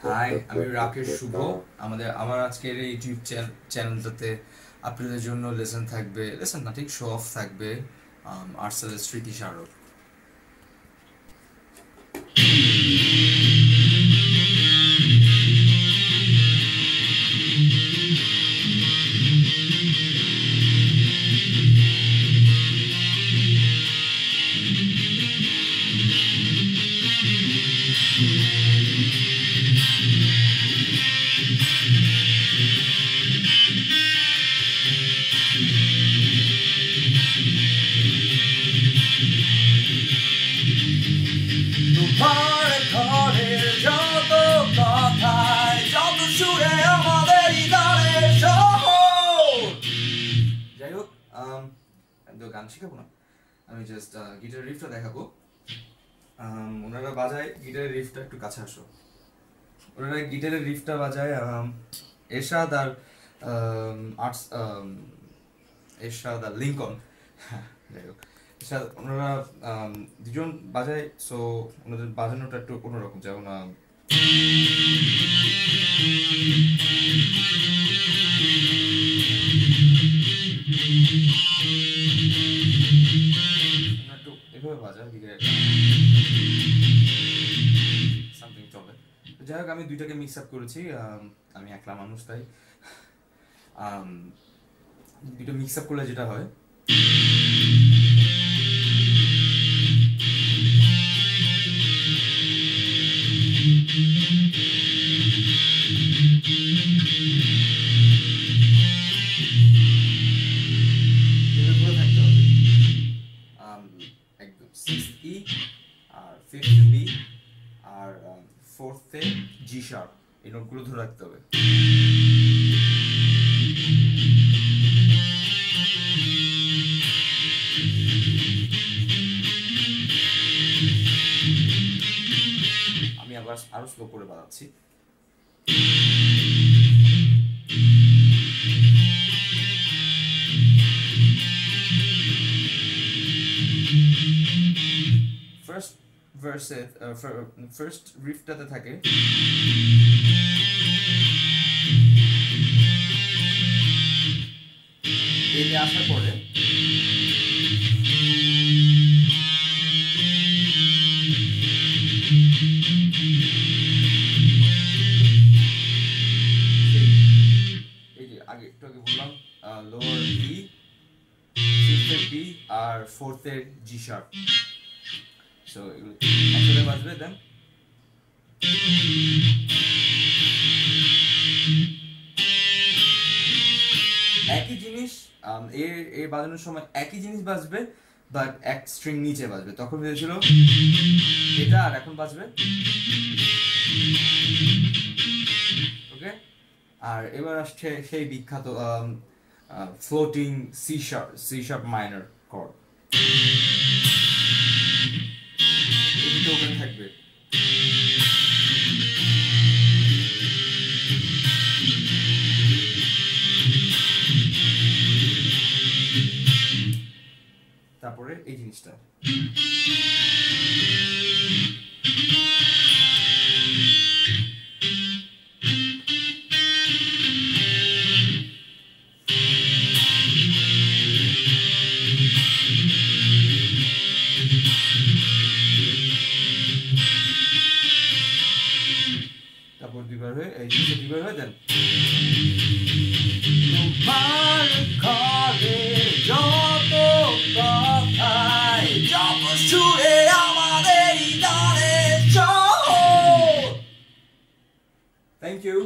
High, আমি রাকেশ শুভ। আমার আজকের এই ইউটিউব চ্যানেলটাতে আপনাদের জন্য লেসন থাকবে, লেসন না ঠিক শো অফ থাকবে আর্টসেলের স্মৃতিস্মারক। ঘরে ঘরে যত কথায় যত সুরে আমাদের হৃদয়ের শহর। যাই হোক, আমি তো গান শেখাবো না, আমি জাস্ট গিটার রিফটা দেখাবো। ওনারা বাজায় গিটারের রিফটা, একটু কাছে আসো। ওনারা গিটারের রিফটা বাজায় এরশাদ আর আর্টস এরশাদ আর লিঙ্কন। যাই হোক, ওনারা দুজন বাজায়, সো ওনাদের বাজানোটা একটু অন্যরকম। যেমন একটু এভাবে বাজায়, সামথিং চলে। যাই হোক, আমি দুইটাকে মিক্স আপ করেছি। আমি একলা মানুষ, তাই দুটো মিক্স আপ করলে যেটা হয়, E আর ফিফথ বি আর ফোর্থে জি শার্প, এই নোটগুলো ধরে রাখতে হবে। আমি আবার আরো স্লো করে বাজাচ্ছি। ফার্স্ট রিফটাতে থাকে এই আসার পরে এই যে আগে একটু আগে বললাম, লোয়ার ই, ফিফথের বি আর ফোর্থের জি শার্প। সো এগুলো একসাথে বাজবে। দেন একই জিনিস এর বাজানোর সময় একই জিনিস বাজবে, বাট এক স্ট্রিং নিচে বাজবে। তখন ভেবেছিল এটা, আর এখন বাজবে। ওকে, আর এবার আসছে সেই বিখ্যাত floating C sharp minor chord. এটা ওখানে থাকবে। তারপরে এই জিনিসটা তারপর দুইবার হয়ে এই জিনিসটা দুইবার হয়ে দেন। তোমার ঘরে যত কথায় যত সুরে আমাদের হৃদয়ের শহর। Thank you.